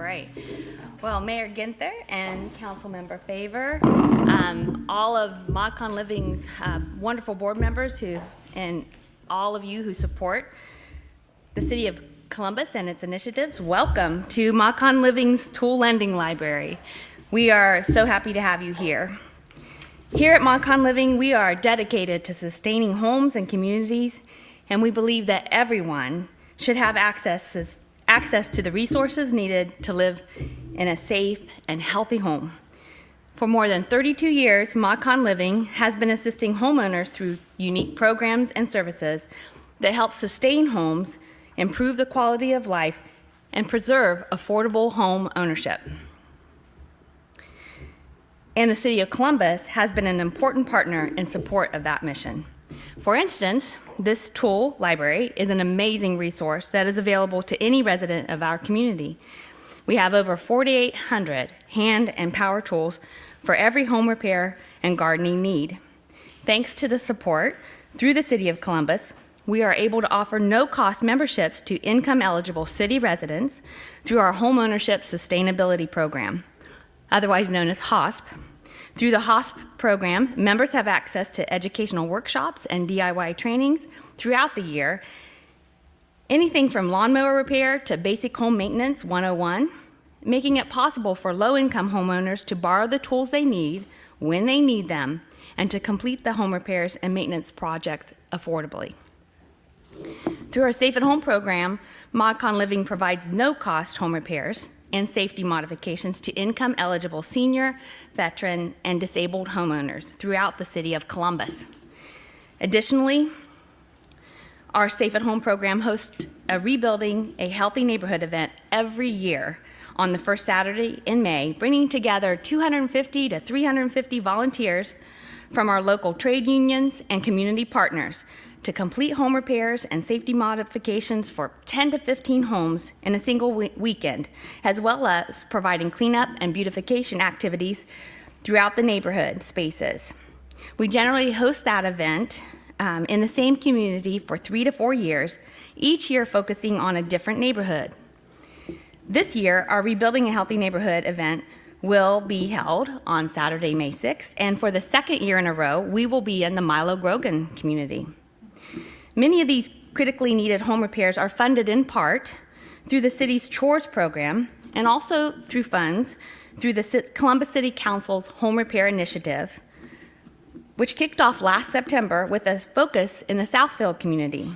right. Well, Mayor Ginther and Councilmember Favor, all of ModCon Living's wonderful board members and all of you who support the City of Columbus and its initiatives, welcome to ModCon Living's Tool Lending Library. We are so happy to have you here. Here at ModCon Living, we are dedicated to sustaining homes and communities, and we believe that everyone should have access to the resources needed to live in a safe and healthy home. For more than 32 years, ModCon Living has been assisting homeowners through unique programs and services that help sustain homes, improve the quality of life, and preserve affordable home ownership. And the City of Columbus has been an important partner in support of that mission. For instance, this tool library is an amazing resource that is available to any resident of our community. We have over 4,800 hand and power tools for every home repair and gardening need. Thanks to the support through the City of Columbus, we are able to offer no-cost memberships to income-eligible city residents through our Homeownership Sustainability Program, otherwise known as HOSP. Through the HOSP program, members have access to educational workshops and DIY trainings throughout the year, anything from lawnmower repair to basic home maintenance 101, making it possible for low-income homeowners to borrow the tools they need when they need them and to complete the home repairs and maintenance projects affordably. Through our Safe at Home program, ModCon Living provides no-cost home repairs and safety modifications to income-eligible senior, veteran, and disabled homeowners throughout the City of Columbus. Additionally, our Safe at Home program hosts a Rebuilding a Healthy Neighborhood event every year on the first Saturday in May, bringing together 250 to 350 volunteers from our local trade unions and community partners to complete home repairs and safety modifications for 10 to 15 homes in a single weekend, as well as providing cleanup and beautification activities throughout the neighborhood spaces. We generally host that event in the same community for 3 to 4 years, each year focusing on a different neighborhood. This year, our Rebuilding a Healthy Neighborhood event will be held on Saturday, May 6th, and for the second year in a row, we will be in the Milo Grogan community. Many of these critically needed home repairs are funded in part through the city's chores program and also through funds through the Columbus City Council's Home Repair Initiative, which kicked off last September with a focus in the Southfield community.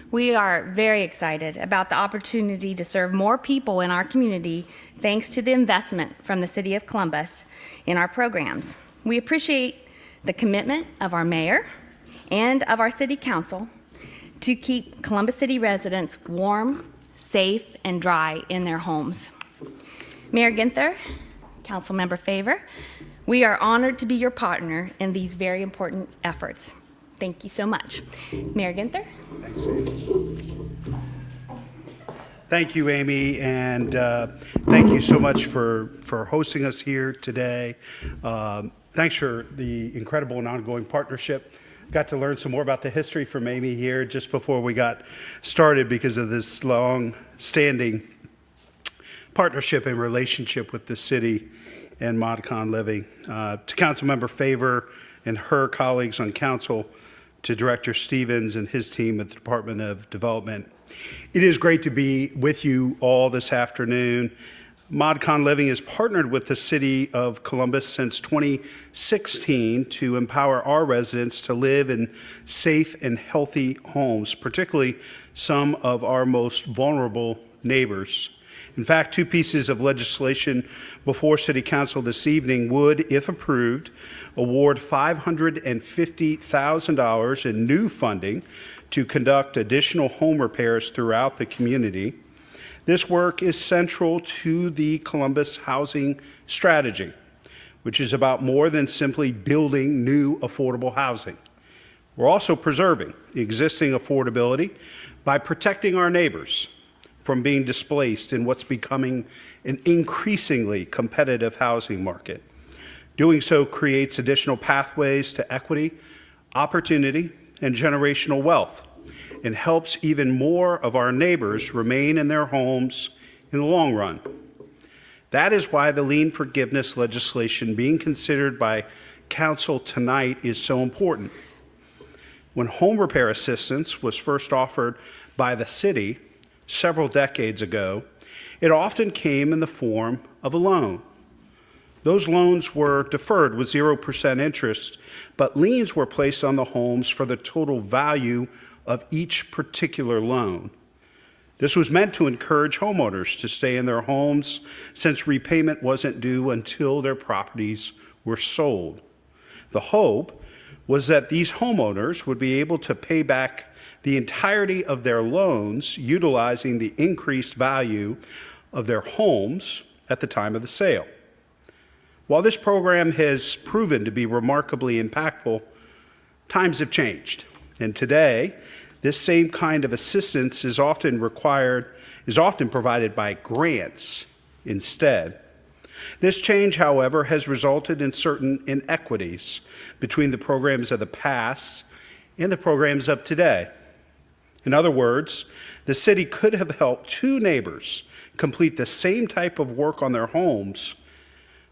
We are very excited about the opportunity to serve more people in our community thanks to the investment from the City of Columbus in our programs. We appreciate the commitment of our mayor and of our City Council to keep Columbus City residents warm, safe, and dry in their homes. Mayor Ginther, Councilmember Favor, we are honored to be your partner in these very important efforts. Thank you so much. Mayor Ginther. Thanks, Amy. Thank you, Amy, and thank you so much for hosting us here today. Thanks for the incredible and ongoing partnership. Got to learn some more about the history from Amy here just before we got started because of this long-standing partnership and relationship with the city and ModCon Living. To Councilmember Favor and her colleagues on council, to Director Stevens and his team at the Department of Development. It is great to be with you all this afternoon. ModCon Living has partnered with the City of Columbus since 2016 to empower our residents to live in safe and healthy homes, particularly some of our most vulnerable neighbors. In fact, 2 pieces of legislation before City Council this evening would, if approved, award $550,000 in new funding to conduct additional home repairs throughout the community. This work is central to the Columbus housing strategy, which is about more than simply building new affordable housing. We're also preserving existing affordability by protecting our neighbors from being displaced in what's becoming an increasingly competitive housing market. Doing so creates additional pathways to equity, opportunity, and generational wealth, and helps even more of our neighbors remain in their homes in the long run. That is why the lien forgiveness legislation being considered by Council tonight is so important. When home repair assistance was first offered by the city several decades ago, it often came in the form of a loan. Those loans were deferred with 0% interest, but liens were placed on the homes for the total value of each particular loan. This was meant to encourage homeowners to stay in their homes since repayment wasn't due until their properties were sold. The hope was that these homeowners would be able to pay back the entirety of their loans utilizing the increased value of their homes at the time of the sale. While this program has proven to be remarkably impactful, times have changed, and today, this same kind of assistance is often provided by grants instead. This change, however, has resulted in certain inequities between the programs of the past and the programs of today. In other words, the city could have helped two neighbors complete the same type of work on their homes,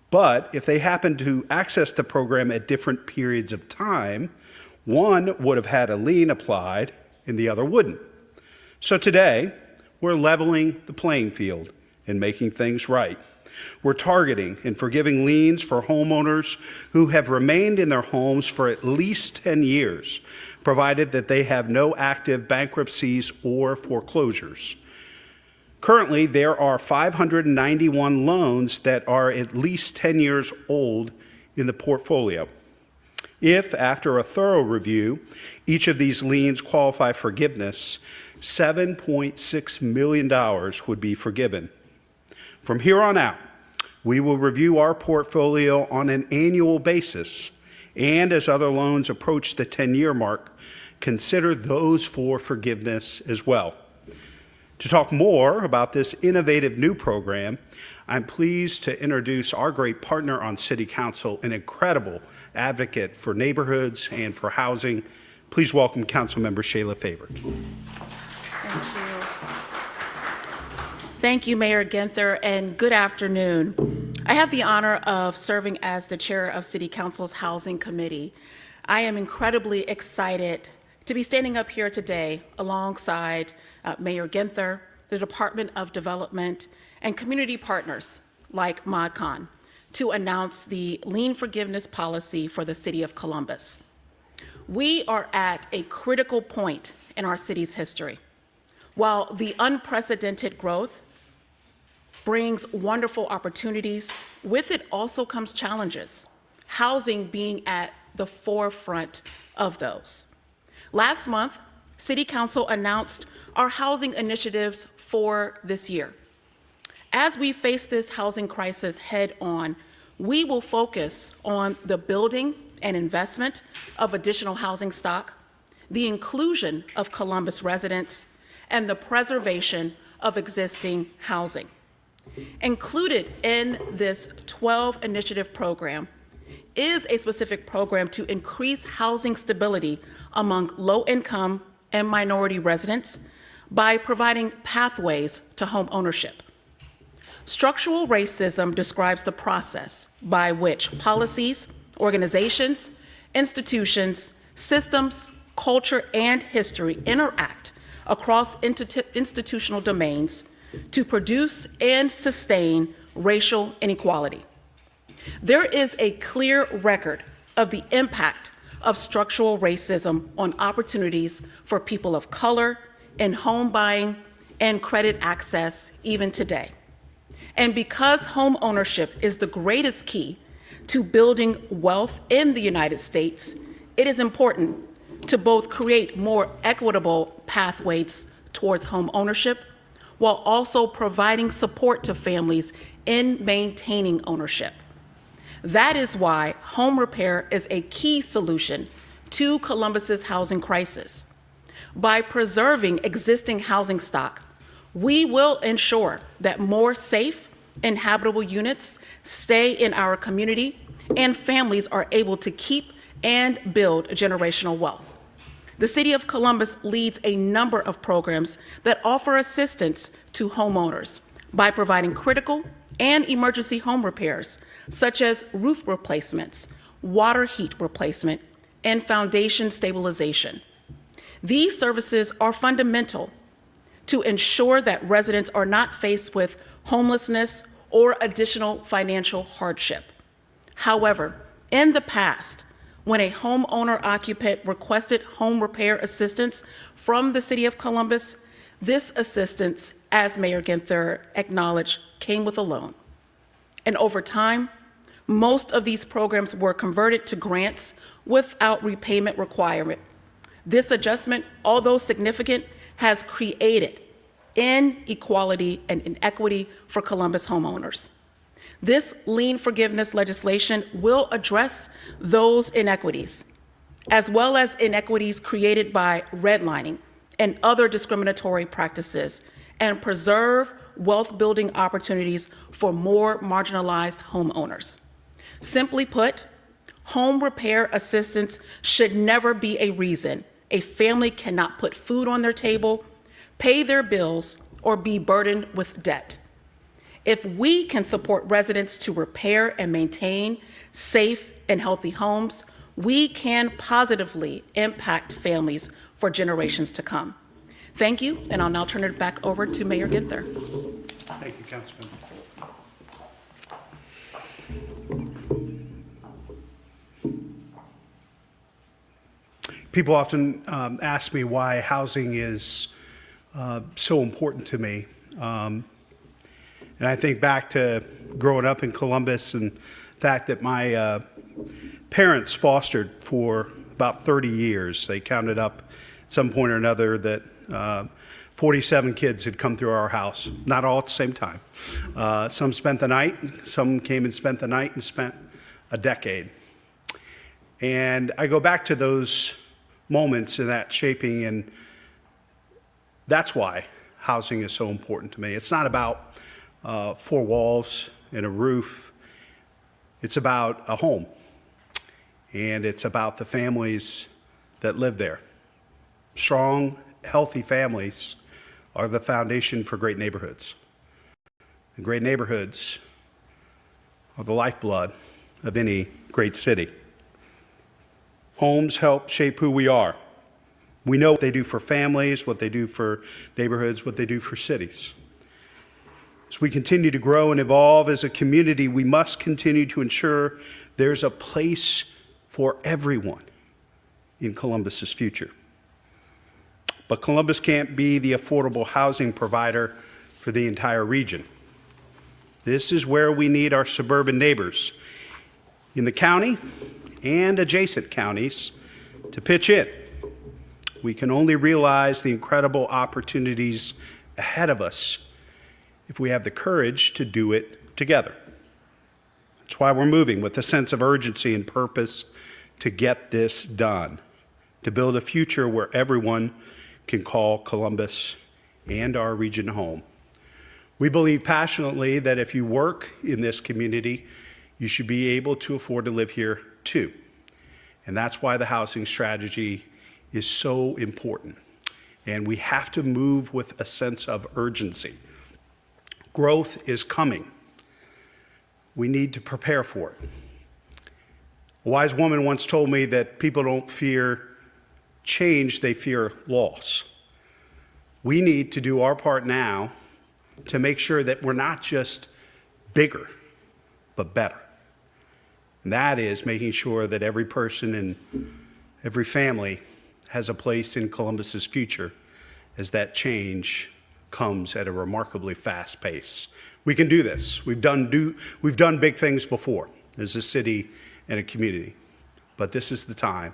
but if they happened to access the program at different periods of time, one would have had a lien applied and the other wouldn't. So today, we're leveling the playing field and making things right. We're targeting and forgiving liens for homeowners who have remained in their homes for at least 10 years, provided that they have no active bankruptcies or foreclosures. Currently, there are 591 loans that are at least 10 years old in the portfolio. If, after a thorough review, each of these liens qualify for forgiveness, $7.6 million would be forgiven. From here on out, we will review our portfolio on an annual basis, and as other loans approach the 10-year mark, consider those for forgiveness as well. To talk more about this innovative new program, I'm pleased to introduce our great partner on City Council, an incredible advocate for neighborhoods and for housing. Please welcome Councilmember Shayla Favor. Thank you. Thank you, Mayor Ginther, and good afternoon. I have the honor of serving as the chair of City Council's Housing Committee. I am incredibly excited to be standing up here today alongside Mayor Ginther, the Department of Development, and community partners like ModCon to announce the lien forgiveness policy for the City of Columbus. We are at a critical point in our city's history. While the unprecedented growth brings wonderful opportunities, with it also comes challenges, housing being at the forefront of those. Last month, City Council announced our housing initiatives for this year. As we face this housing crisis head on, we will focus on the building and investment of additional housing stock, the inclusion of Columbus residents, and the preservation of existing housing. Included in this 12 initiative program is a specific program to increase housing stability among low-income and minority residents by providing pathways to home ownership. Structural racism describes the process by which policies, organizations, institutions, systems, culture, and history interact across institutional domains to produce and sustain racial inequality. There is a clear record of the impact of structural racism on opportunities for people of color in home buying and credit access even today. And because home ownership is the greatest key to building wealth in the United States, it is important to both create more equitable pathways towards home ownership while also providing support to families in maintaining ownership. That is why home repair is a key solution to Columbus's housing crisis. By preserving existing housing stock, we will ensure that more safe, inhabitable units stay in our community and families are able to keep and build generational wealth. The City of Columbus leads a number of programs that offer assistance to homeowners by providing critical and emergency home repairs, such as roof replacements, water heat replacement, and foundation stabilization. These services are fundamental to ensure that residents are not faced with homelessness or additional financial hardship. However, in the past, when a homeowner occupant requested home repair assistance from the City of Columbus, this assistance, as Mayor Ginther acknowledged, came with a loan. And over time, most of these programs were converted to grants without repayment requirement. This adjustment, although significant, has created inequality and inequity for Columbus homeowners. This lien forgiveness legislation will address those inequities, as well as inequities created by redlining and other discriminatory practices, and preserve wealth building opportunities for more marginalized homeowners. Simply put, home repair assistance should never be a reason a family cannot put food on their table, pay their bills, or be burdened with debt. If we can support residents to repair and maintain safe and healthy homes, we can positively impact families for generations to come. Thank you, and I'll now turn it back over to Mayor Ginther. Thank you, Councilmember. People often ask me why housing is so important to me. And I think back to growing up in Columbus and the fact that my parents fostered for about 30 years. They counted up at some point or another that 47 kids had come through our house, not all at the same time. Some spent the night, some came and spent the night and spent a decade. And I go back to those moments and that shaping, and that's why housing is so important to me. It's not about four walls and a roof. It's about a home, and it's about the families that live there. Strong, healthy families are the foundation for great neighborhoods. And great neighborhoods are the lifeblood of any great city. Homes help shape who we are. We know what they do for families, what they do for neighborhoods, what they do for cities. As we continue to grow and evolve as a community, we must continue to ensure there's a place for everyone in Columbus's future. But Columbus can't be the affordable housing provider for the entire region. This is where we need our suburban neighbors in the county and adjacent counties to pitch in. We can only realize the incredible opportunities ahead of us if we have the courage to do it together. That's why we're moving with a sense of urgency and purpose to get this done, to build a future where everyone can call Columbus and our region home. We believe passionately that if you work in this community, you should be able to afford to live here too. And that's why the housing strategy is so important. And we have to move with a sense of urgency. Growth is coming. We need to prepare for it. A wise woman once told me that people don't fear change, they fear loss. We need to do our part now to make sure that we're not just bigger, but better. And that is making sure that every person and every family has a place in Columbus's future as that change comes at a remarkably fast pace. We can do this. We've done big things before as a city and a community, but this is the time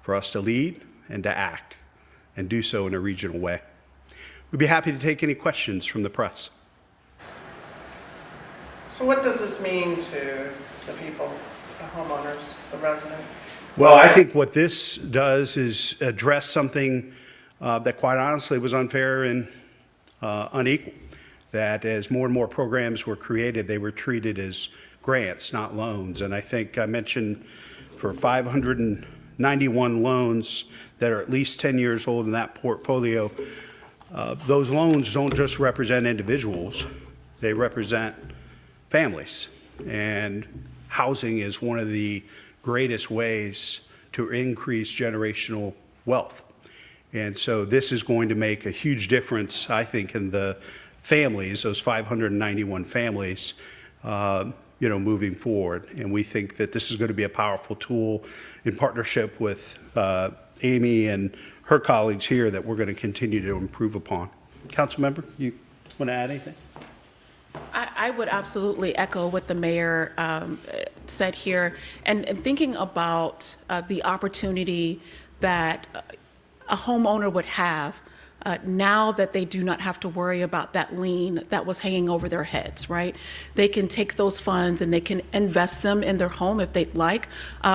for us to lead and to act and do so in a regional way. We'd be happy to take any questions from the press. So what does this mean to the people, the homeowners, the residents? Well, I think what this does is address something that quite honestly was unfair and unequal. That as more and more programs were created, they were treated as grants, not loans. And I think I mentioned for 591 loans that are at least 10 years old in that portfolio, those loans don't just represent individuals, they represent families. And housing is one of the greatest ways to increase generational wealth. And so this is going to make a huge difference, I think, in the families, those 591 families, moving forward. And we think that this is going to be a powerful tool in partnership with Amy and her colleagues here that we're going to continue to improve upon. Councilmember, you want to add anything? I would absolutely echo what the mayor said here, and thinking about the opportunity that a homeowner would have now that they do not have to worry about that lien that was hanging over their heads, right? They can take those funds and they can invest them in their home if they'd like,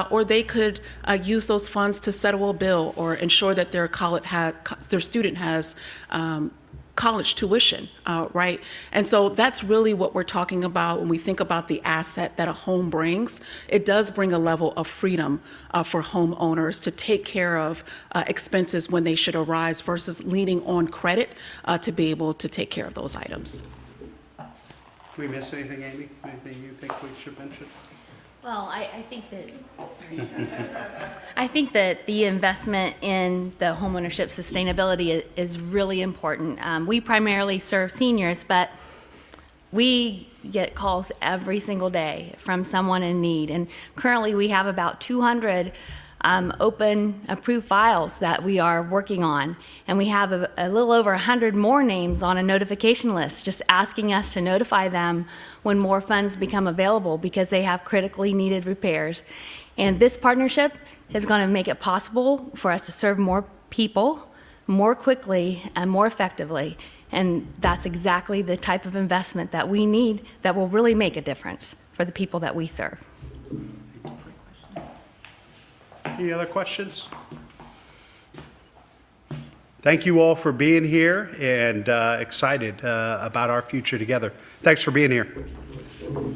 or they could use those funds to settle a bill or ensure that their student has college tuition, right? And so that's really what we're talking about when we think about the asset that a home brings. It does bring a level of freedom for homeowners to take care of expenses when they should arise versus leaning on credit to be able to take care of those items. Did we miss anything, Amy? Anything you think we should mention? Well, I think that the investment in the homeownership sustainability is really important. We primarily serve seniors, but we get calls every single day from someone in need. And currently we have about 200 open approved files that we are working on. And we have a little over 100 more names on a notification list, just asking us to notify them when more funds become available because they have critically needed repairs. And this partnership is going to make it possible for us to serve more people more quickly and more effectively. And that's exactly the type of investment that we need that will really make a difference for the people that we serve. Any other questions? Thank you all for being here and excited about our future together. Thanks for being here.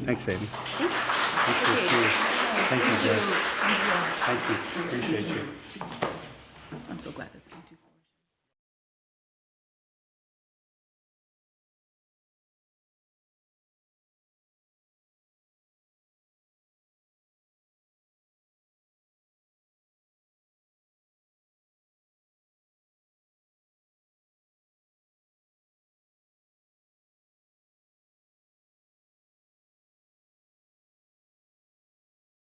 Thanks, Amy. Thank you, Jay. Thank you. Appreciate you. I'm so glad.